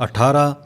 18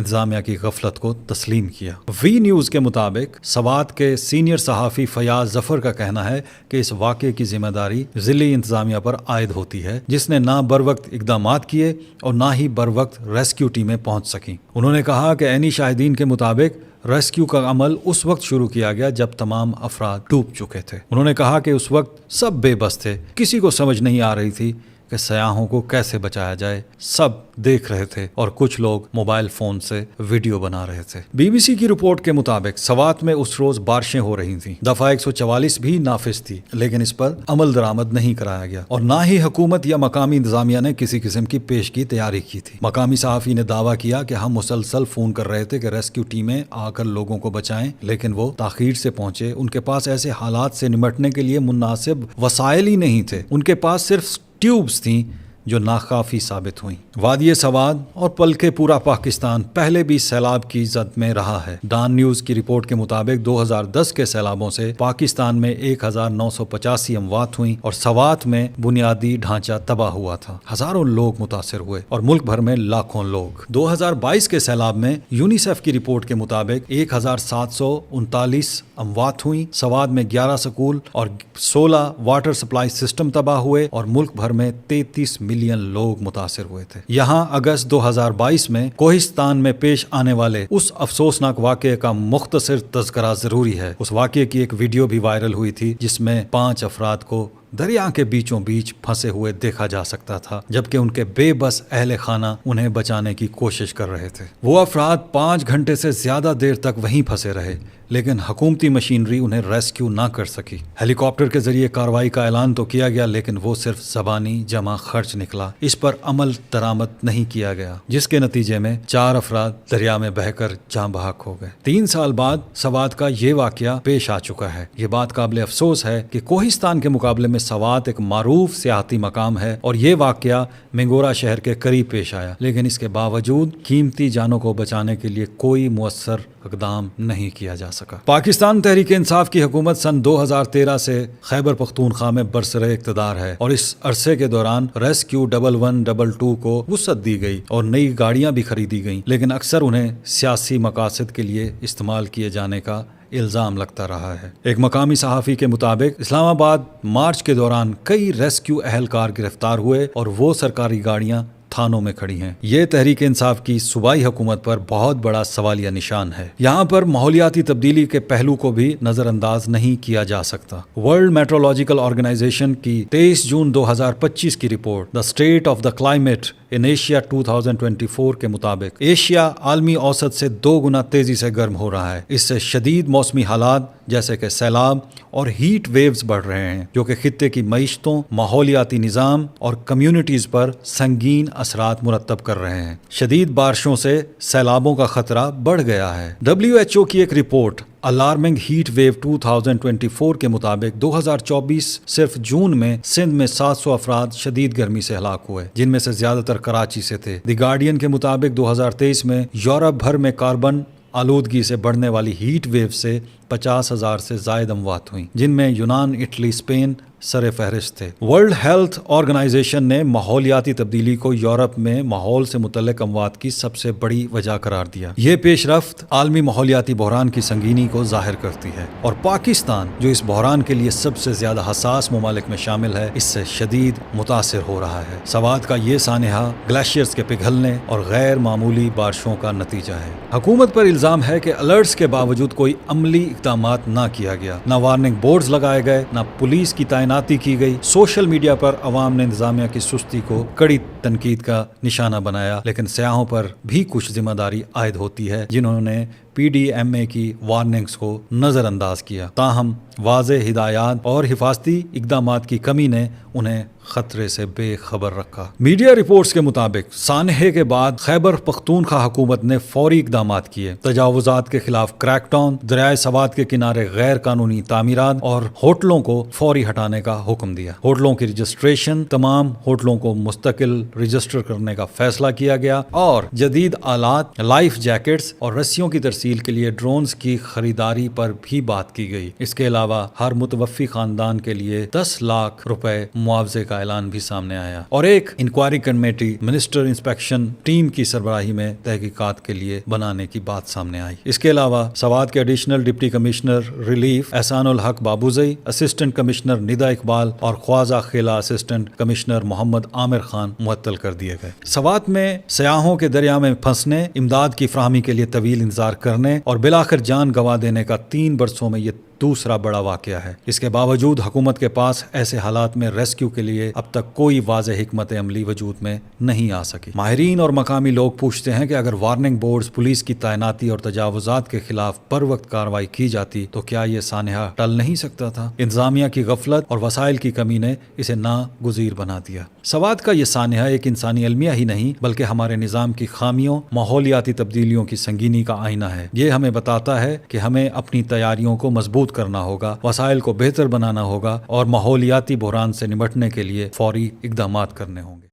انتظامیہ کی غفلت کو تسلیم کیا۔ وی نیوز کے مطابق سوات کے سینئر صحافی فیاض ظفر کا کہنا ہے کہ اس واقعے کی ذمہ داری ضلعی انتظامیہ پر عائد ہوتی ہے، جس نے نہ بروقت اقدامات کیے اور نہ ہی بروقت ریسکیو ٹیمیں پہنچ سکیں۔ انہوں نے کہا کہ عینی شاہدین کے مطابق ریسکیو کا عمل اس وقت شروع کیا گیا جب تمام افراد ڈوب چکے تھے۔ انہوں نے کہا کہ اس وقت سب بے بس تھے، کسی کو سمجھ نہیں آ رہی تھی کہ سیاحوں کو کیسے بچایا جائے، سب دیکھ رہے تھے اور کچھ لوگ موبائل فون سے ویڈیو بنا رہے تھے۔ بی بی سی کی رپورٹ کے مطابق سوات میں اس روز بارشیں ہو رہی تھیں۔ دفعہ 144 بھی نافذ تھی، لیکن اس پر عمل درآمد نہیں کرایا گیا اور نہ ہی حکومت یا مقامی انتظامیہ نے کسی قسم کی پیشگی تیاری کی تھی۔ مقامی صحافی نے دعویٰ کیا کہ ہم مسلسل فون کر رہے تھے کہ ریسکیو ٹیمیں آ کر لوگوں کو بچائیں، لیکن وہ تاخیر سے پہنچے۔ ان کے پاس ایسے حالات سے نمٹنے کے لیے مناسب وسائل ہی نہیں تھے، ان کے پاس صرف ٹیوبز تھیں جو ناکافی ثابت ہوئیں۔ وادی سوات اور بلکہ پورا پاکستان پہلے بھی سیلاب کی زد میں رہا ہے۔ ڈان نیوز کی رپورٹ کے مطابق 2010 کے سیلابوں سے پاکستان میں 1985 اموات ہوئیں اور سوات میں بنیادی ڈھانچہ تباہ ہوا تھا۔ ہزاروں لوگ متاثر ہوئے اور ملک بھر میں لاکھوں لوگ۔ 2022 کے سیلاب میں یونیسیف کی رپورٹ کے مطابق 1739 اموات ہوئیں۔ سوات میں 11 سکول اور 16 واٹر سپلائی سسٹم تباہ ہوئے اور ملک بھر میں 33 ملین لوگ متاثر ہوئے تھے۔ یہاں اگست 2022 میں کوہستان میں پیش آنے والے اس افسوسناک واقعے کا مختصر تذکرہ ضروری ہے۔ اس واقعے کی ایک ویڈیو بھی وائرل ہوئی تھی جس میں 5 افراد کو دریا کے بیچوں بیچ پھنسے ہوئے دیکھا جا سکتا تھا، جبکہ ان کے بے بس اہل خانہ انہیں بچانے کی کوشش کر رہے تھے۔ وہ افراد 5 گھنٹے سے زیادہ دیر تک وہیں پھنسے رہے، لیکن حکومتی مشینری انہیں ریسکیو نہ کر سکی۔ ہیلی کاپٹر کے ذریعے کارروائی کا اعلان تو کیا گیا، لیکن وہ صرف زبانی جمع خرچ نکلا، اس پر عمل درآمد نہیں کیا گیا، جس کے نتیجے میں 4 افراد دریا میں بہہ کر جاں بحق ہو گئے۔ 3 سال بعد سوات کا یہ واقعہ پیش آ چکا ہے۔ یہ بات قابل افسوس ہے کہ کوہستان کے مقابلے میں سوات ایک معروف سیاحتی مقام ہے اور یہ واقعہ منگورا شہر کے قریب پیش آیا، لیکن اس کے باوجود قیمتی جانوں کو بچانے کے لیے کوئی مؤثر اقدام نہیں کیا جا سکا۔ پاکستان تحریک انصاف کی حکومت سن 2013 سے خیبر پختونخوا میں برسر اقتدار ہے اور اس عرصے کے دوران ریسکیو 1122 کو وسعت دی گئی اور نئی گاڑیاں بھی خریدی گئیں، لیکن اکثر انہیں سیاسی مقاصد کے لیے استعمال کیے جانے کا الزام لگتا رہا ہے۔ ایک مقامی صحافی کے مطابق اسلام آباد مارچ کے دوران کئی ریسکیو اہلکار گرفتار ہوئے اور وہ سرکاری گاڑیاں تھانوں میں کھڑی ہیں۔ یہ تحریک انصاف کی صوبائی حکومت پر بہت بڑا سوالیہ نشان ہے۔ یہاں پر ماحولیاتی تبدیلی کے پہلو کو بھی نظر انداز نہیں کیا جا سکتا۔ ورلڈ میٹرولوجیکل آرگنائزیشن کی 23 جون 2025 کی report the state of the climate in Asia 2024 کے مطابق ایشیا عالمی اوسط سے 2 گنا تیزی سے گرم ہو رہا ہے۔ اس سے شدید موسمی حالات جیسے کہ سیلاب اور ہیٹ ویوز بڑھ رہے ہیں، جو کہ خطے کی معیشتوں، ماحولیاتی نظام اور کمیونٹیز پر سنگین اثرات مرتب کر رہے ہیں۔ شدید بارشوں سے سیلابوں کا خطرہ بڑھ گیا ہے۔ WHO کی ایک رپورٹ الارمنگ ہیٹ ویو 2024 کے مطابق 2024 صرف جون میں سندھ میں 700 افراد شدید گرمی سے ہلاک ہوئے، جن میں سے زیادہ تر کراچی سے تھے۔ دی گارڈین کے مطابق 2023 میں یورپ بھر میں کاربن آلودگی سے بڑھنے والی ہیٹ ویو سے 50,000 سے زائد اموات ہوئیں، جن میں یونان، اٹلی، اسپین سر فہرست تھے۔ ورلڈ ہیلتھ آرگنائزیشن نے ماحولیاتی تبدیلی کو یورپ میں ماحول سے متعلق اموات کی سب سے بڑی وجہ قرار دیا۔ یہ پیش رفت عالمی ماحولیاتی بحران کی سنگینی کو ظاہر کرتی ہے اور پاکستان، جو اس بحران کے لیے سب سے زیادہ حساس ممالک میں شامل ہے، اس سے شدید متاثر ہو رہا ہے۔ سوات کا یہ سانحہ گلیشیئرز کے پگھلنے اور غیر معمولی بارشوں کا نتیجہ ہے۔ حکومت پر الزام ہے کہ الرٹس کے باوجود کوئی عملی اقدامات نہ کیا گیا، نہ وارننگ بورڈز لگائے گئے، نہ پولیس کی تعیناتی کی گئی۔ سوشل میڈیا پر عوام نے انتظامیہ کی سستی کو کڑی تنقید کا نشانہ بنایا، لیکن سیاحوں پر بھی کچھ ذمہ داری عائد ہوتی ہے جنہوں نے PDMA کی وارننگز کو نظر انداز کیا۔ تاہم واضح ہدایات اور حفاظتی اقدامات کی کمی نے انہیں خطرے سے بے خبر رکھا۔ میڈیا رپورٹس کے مطابق سانحے کے بعد خیبر پختونخوا حکومت نے فوری اقدامات کیے۔ تجاوزات کے خلاف کریک ڈاؤن، دریائے سوات کے کنارے غیر قانونی تعمیرات اور ہوٹلوں کو فوری ہٹانے کا حکم دیا۔ ہوٹلوں کی رجسٹریشن، تمام ہوٹلوں کو مستقل رجسٹر کرنے کا فیصلہ کیا گیا اور جدید آلات، لائف جیکٹس اور رسیوں کی ترسیل ترسیل کے لیے ڈرونز کی خریداری پر بھی بات کی گئی۔ اس کے علاوہ ہر متوفی خاندان کے لیے 10 لاکھ روپے معاوضے کا اعلان بھی سامنے آیا، اور ایک inquiry committee minister inspection team کی سربراہی میں تحقیقات کے لیے بنانے کی بات سامنے آئی۔ اس کے علاوہ سوات کے ایڈیشنل ڈپٹی کمشنر ریلیف احسان الحق بابوزئی، اسسٹنٹ کمشنر ندا اقبال اور خواجہ خیلا اسسٹنٹ کمشنر محمد عامر خان معطل کر دیے گئے۔ سوات میں سیاحوں کے دریا میں پھنسنے، امداد کی فراہمی کے لیے طویل انتظار کرنے اور بالآخر جان گنوا دینے کا 3 برسوں میں یہ دوسرا بڑا واقعہ ہے۔ اس کے باوجود حکومت کے پاس ایسے حالات میں ریسکیو کے لیے اب تک کوئی واضح حکمت عملی وجود میں نہیں آ سکی۔ ماہرین اور مقامی لوگ پوچھتے ہیں کہ اگر وارننگ بورڈز، پولیس کی تعیناتی اور تجاوزات کے خلاف پر وقت کارروائی کی جاتی تو کیا یہ سانحہ ٹل نہیں سکتا تھا؟ انتظامیہ کی غفلت اور وسائل کی کمی نے اسے ناگزیر بنا دیا۔ سوات کا یہ سانحہ ایک انسانی المیہ ہی نہیں بلکہ ہمارے نظام کی خامیوں، ماحولیاتی تبدیلیوں کی سنگینی کا آئینہ ہے۔ یہ ہمیں بتاتا ہے کہ ہمیں اپنی تیاریوں کو مضبوط کرنا ہوگا، وسائل کو بہتر بنانا ہوگا اور ماحولیاتی بحران سے نمٹنے کے لیے فوری اقدامات کرنے ہوں گے۔